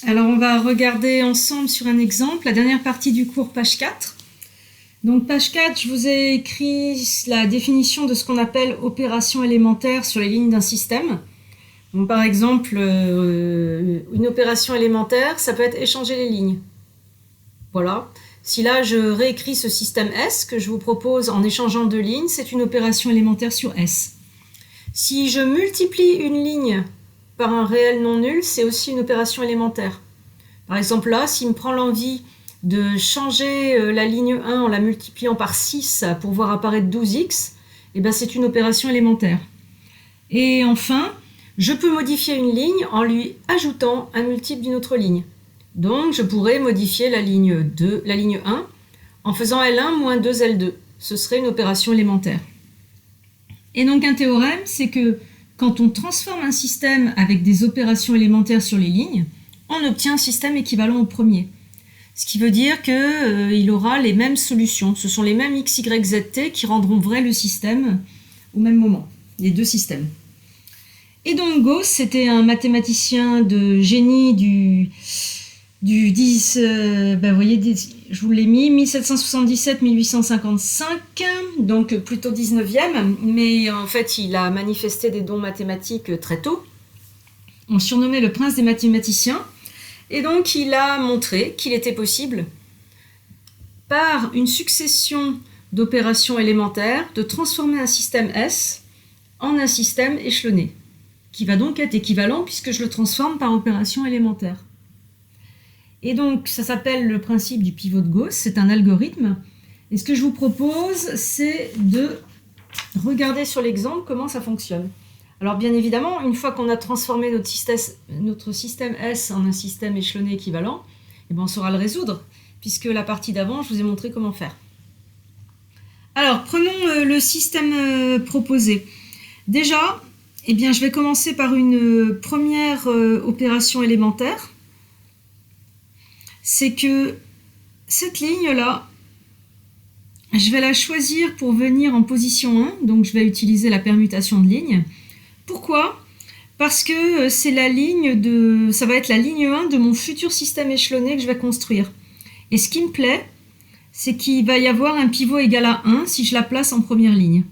Alors on va regarder ensemble sur un exemple la dernière partie du cours, page 4. Donc page 4, je vous ai écrit la définition de ce qu'on appelle opération élémentaire sur les lignes d'un système. Donc, par exemple, une opération élémentaire, ça peut être échanger les lignes. Voilà. Si là je réécris ce système S que je vous propose en échangeant deux lignes, c'est une opération élémentaire sur S. Si je multiplie une ligne par un réel non nul, c'est aussi une opération élémentaire. Par exemple là, s'il me prend l'envie de changer la ligne 1 en la multipliant par 6 pour voir apparaître 12x, eh ben c'est une opération élémentaire. Et enfin, je peux modifier une ligne en lui ajoutant un multiple d'une autre ligne. Donc je pourrais modifier la ligne 1 en faisant L1 moins 2L2. Ce serait une opération élémentaire. Et donc un théorème, c'est que quand on transforme un système avec des opérations élémentaires sur les lignes, on obtient un système équivalent au premier. Ce qui veut dire qu'il aura les mêmes solutions. Ce sont les mêmes x, y, z, t qui rendront vrai le système au même moment, les deux systèmes. Et donc Gauss, c'était un mathématicien de génie du 10, vous voyez, je vous l'ai mis, 1777-1855, donc plutôt 19e, mais en fait il a manifesté des dons mathématiques très tôt. On surnommait le prince des mathématiciens, et donc il a montré qu'il était possible, par une succession d'opérations élémentaires, de transformer un système S en un système échelonné, qui va donc être équivalent puisque je le transforme par opération élémentaire. Et donc, ça s'appelle le principe du pivot de Gauss, c'est un algorithme. Et ce que je vous propose, c'est de regarder sur l'exemple comment ça fonctionne. Alors, bien évidemment, une fois qu'on a transformé notre système S en un système échelonné équivalent, eh bien, on saura le résoudre, puisque la partie d'avant, je vous ai montré comment faire. Alors, prenons le système proposé. Déjà, eh bien, je vais commencer par une première opération élémentaire. C'est que cette ligne-là, je vais la choisir pour venir en position 1, donc je vais utiliser la permutation de lignes. Pourquoi ? Parce que c'est ça va être la ligne 1 de mon futur système échelonné que je vais construire. Et ce qui me plaît, c'est qu'il va y avoir un pivot égal à 1 si je la place en première ligne.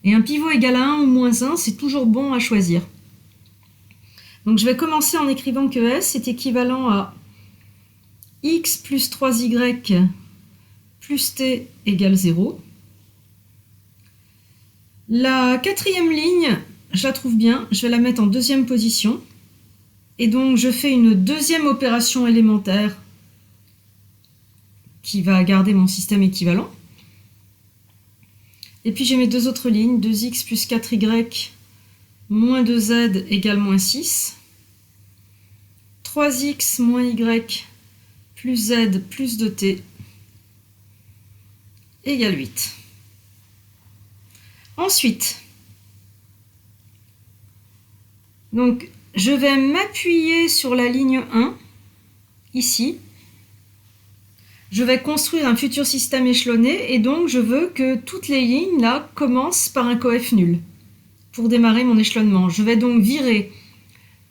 Et un pivot égal à 1 ou moins 1, c'est toujours bon à choisir. Donc je vais commencer en écrivant que S est équivalent à x plus 3y plus t égale 0. La quatrième ligne, je la trouve bien, je vais la mettre en deuxième position. Et donc je fais une deuxième opération élémentaire qui va garder mon système équivalent. Et puis j'ai mes deux autres lignes, 2x plus 4y moins 2z égale moins 6. 3x moins y plus z plus 2t égale 8. Ensuite, donc, je vais m'appuyer sur la ligne 1, ici. Je vais construire un futur système échelonné et donc je veux que toutes les lignes là commencent par un coef nul pour démarrer mon échelonnement. Je vais donc virer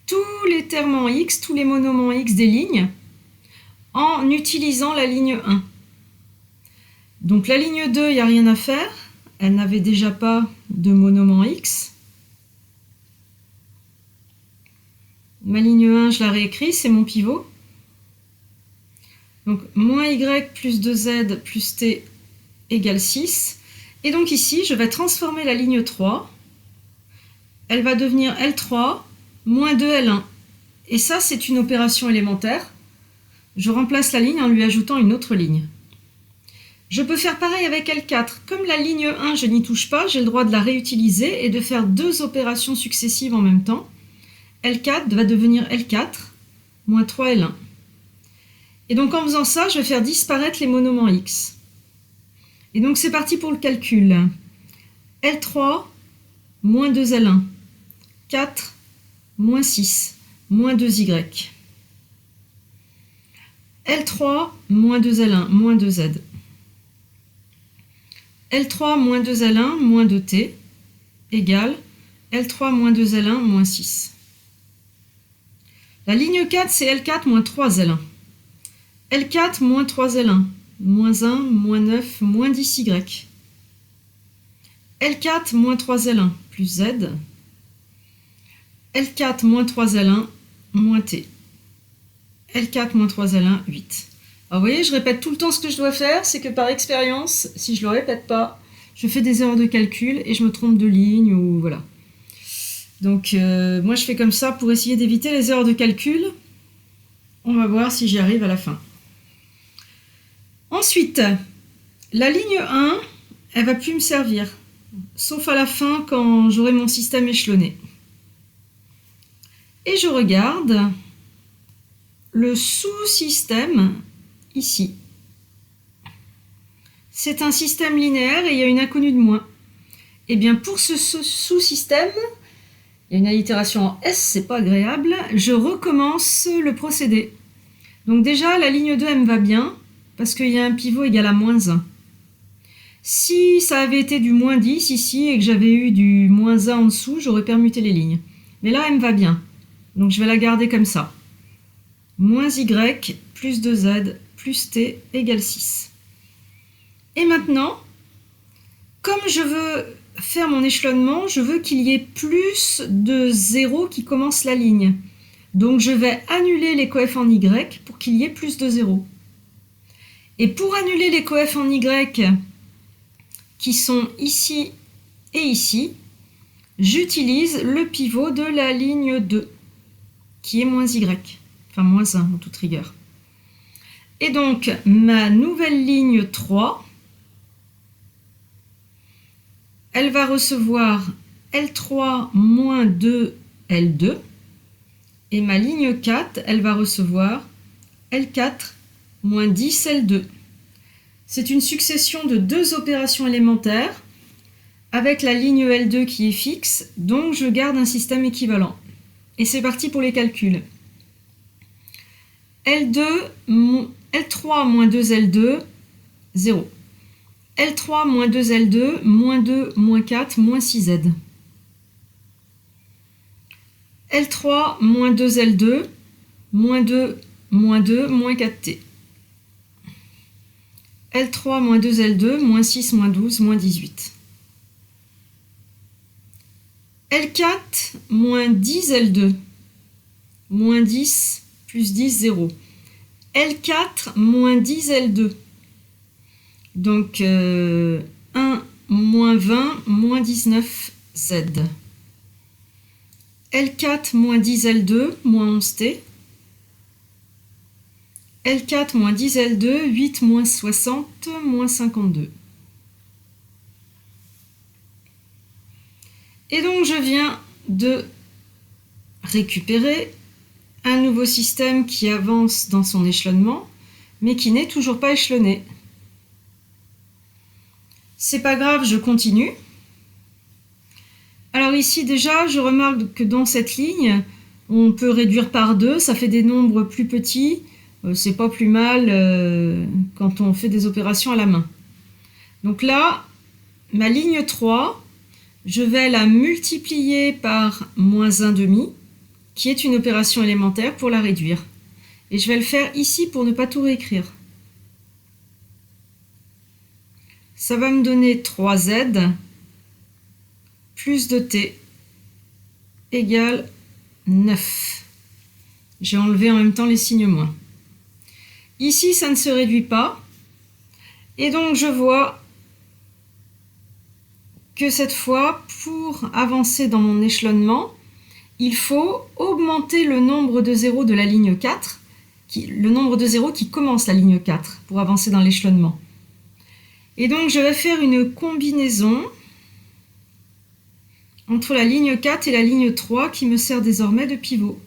tous les termes en x, tous les monomes en x des lignes en utilisant la ligne 1. Donc la ligne 2, il n'y a rien à faire. Elle n'avait déjà pas de monome en x. Ma ligne 1, je la réécris, c'est mon pivot. Donc moins y plus 2z plus t égale 6. Et donc ici, je vais transformer la ligne 3. Elle va devenir L3 moins 2L1. Et ça, c'est une opération élémentaire. Je remplace la ligne en lui ajoutant une autre ligne. Je peux faire pareil avec L4. Comme la ligne 1, je n'y touche pas, j'ai le droit de la réutiliser et de faire deux opérations successives en même temps. L4 va devenir L4 moins 3L1. Et donc en faisant ça, je vais faire disparaître les monomes en x. Et donc c'est parti pour le calcul. L3 moins 2L1. 4 moins 6 moins 2y. L3 moins 2L1 moins 2z. L3 moins 2L1 moins 2t égale L3 moins 2L1 moins 6. La ligne 4, c'est L4 moins 3L1. L4 moins 3L1, moins 1, moins 9, moins 10Y. L4 moins 3L1 plus Z. L4 moins 3L1 moins T. L4 moins 3L1, 8. Alors vous voyez, je répète tout le temps ce que je dois faire, c'est que par expérience, si je ne le répète pas, je fais des erreurs de calcul et je me trompe de ligne ou voilà. Donc moi je fais comme ça pour essayer d'éviter les erreurs de calcul. On va voir si j'y arrive à la fin. Ensuite, la ligne 1, elle va plus me servir, sauf à la fin quand j'aurai mon système échelonné. Et je regarde le sous-système ici. C'est un système linéaire et il y a une inconnue de moins. Et bien pour ce sous-système, il y a une allitération en S, c'est pas agréable, je recommence le procédé. Donc déjà, la ligne 2, elle me va bien, parce qu'il y a un pivot égal à moins 1. Si ça avait été du moins 10 ici, et que j'avais eu du moins 1 en dessous, j'aurais permuté les lignes. Mais là, elle me va bien. Donc je vais la garder comme ça. Moins Y, plus 2Z, plus T, égale 6. Et maintenant, comme je veux faire mon échelonnement, je veux qu'il y ait plus de 0 qui commence la ligne. Donc je vais annuler les coefs en Y pour qu'il y ait plus de 0. Et pour annuler les coefs en Y qui sont ici et ici, j'utilise le pivot de la ligne 2, qui est moins Y, enfin moins 1 en toute rigueur. Et donc ma nouvelle ligne 3, elle va recevoir L3 moins 2 L2, et ma ligne 4, elle va recevoir L4 moins 10 L2. C'est une succession de deux opérations élémentaires avec la ligne L2 qui est fixe, donc je garde un système équivalent. Et c'est parti pour les calculs. L3 moins 2L2, 0. L3 moins 2L2, moins 2, moins 4, moins 6Z. L3 moins 2L2, moins 2, moins 2, moins 4T. L3 moins 2L2, moins 6, moins 12, moins 18. L4 moins 10L2, moins 10, plus 10, 0. L4 moins 10L2, donc 1, moins 20, moins 19, Z. L4 moins 10L2, moins 11T. L4 moins 10L2, 8 moins 60, moins 52. Et donc je viens de récupérer un nouveau système qui avance dans son échelonnement, mais qui n'est toujours pas échelonné. C'est pas grave, je continue. Alors ici déjà, je remarque que dans cette ligne, on peut réduire par 2, ça fait des nombres plus petits. C'est pas plus mal quand on fait des opérations à la main. Donc là, ma ligne 3, je vais la multiplier par moins 1,5, qui est une opération élémentaire pour la réduire. Et je vais le faire ici pour ne pas tout réécrire. Ça va me donner 3Z plus 2T égale 9. J'ai enlevé en même temps les signes moins. Ici, ça ne se réduit pas. Et donc, je vois que cette fois, pour avancer dans mon échelonnement, il faut augmenter le nombre de zéros de la ligne 4, le nombre de zéros qui commence la ligne 4 pour avancer dans l'échelonnement. Et donc, je vais faire une combinaison entre la ligne 4 et la ligne 3 qui me sert désormais de pivot.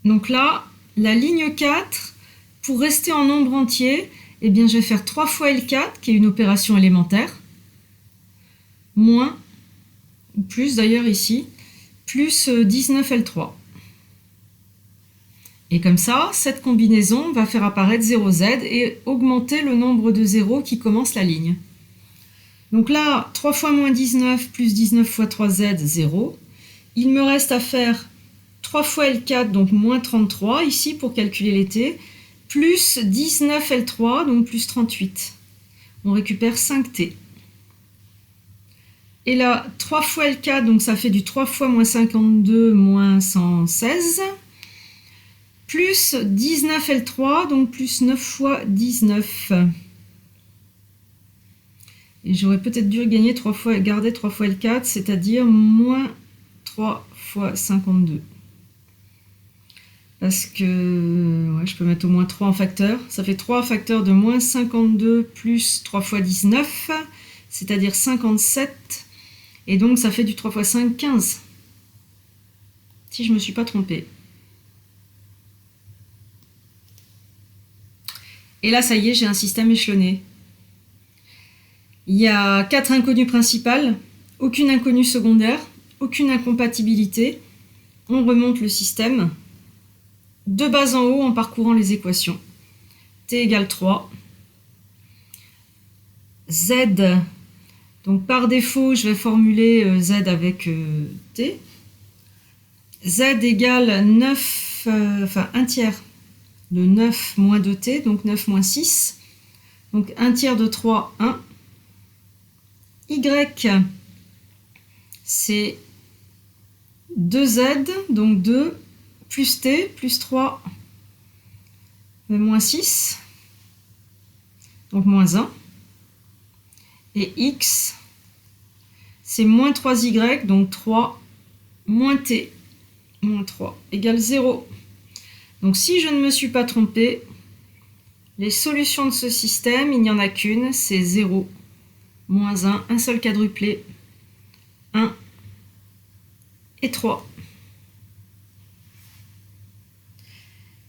Donc là, la ligne 4, pour rester en nombre entier, eh bien, je vais faire 3 fois L4, qui est une opération élémentaire, moins, ou plus d'ailleurs ici, plus 19 L3. Et comme ça, cette combinaison va faire apparaître 0Z et augmenter le nombre de zéros qui commence la ligne. Donc là, 3 fois moins 19 plus 19 fois 3Z, 0. Il me reste à faire 3 fois L4, donc moins 33 ici pour calculer les t, plus 19 L3, donc plus 38. On récupère 5t. Et là, 3 fois L4, donc ça fait du 3 fois moins 52, moins 116. Plus 19 L3, donc plus 9 fois 19. Et j'aurais peut-être dû garder 3 fois L4, c'est-à-dire moins 3 fois 52. Parce que ouais, je peux mettre au moins 3 en facteur. Ça fait 3 facteurs de moins 52 plus 3 fois 19, c'est-à-dire 57. Et donc ça fait du 3 fois 5, 15. Si je ne me suis pas trompée. Et là, ça y est, j'ai un système échelonné. Il y a 4 inconnues principales, aucune inconnue secondaire, aucune incompatibilité. On remonte le système de bas en haut en parcourant les équations. T égale 3. Z, donc par défaut, je vais formuler Z avec T. Z égale 9, enfin 1 tiers de 9 moins 2t, donc 9 moins 6. Donc 1 tiers de 3, 1. Y, c'est 2z, donc 2, plus t, plus 3, moins 6, donc moins 1. Et x, c'est moins 3y, donc 3, moins t, moins 3, égale 0. Donc si je ne me suis pas trompée, les solutions de ce système, il n'y en a qu'une, c'est 0, moins 1, un seul quadruplé, 1 et 3.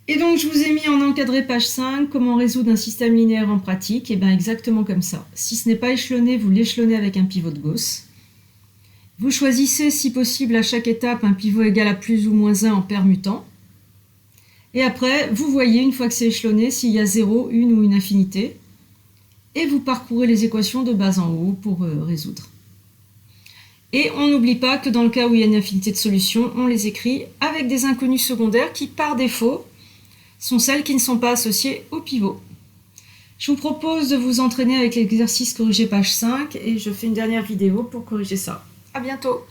Et donc je vous ai mis en encadré page 5, comment résoudre un système linéaire en pratique, et bien exactement comme ça. Si ce n'est pas échelonné, vous l'échelonnez avec un pivot de Gauss. Vous choisissez si possible à chaque étape un pivot égal à plus ou moins 1 en permutant. Et après, vous voyez, une fois que c'est échelonné, s'il y a 0, 1 ou une infinité. Et vous parcourez les équations de bas en haut pour résoudre. Et on n'oublie pas que dans le cas où il y a une infinité de solutions, on les écrit avec des inconnues secondaires qui, par défaut, sont celles qui ne sont pas associées au pivot. Je vous propose de vous entraîner avec l'exercice corrigé page 5 et je fais une dernière vidéo pour corriger ça. À bientôt!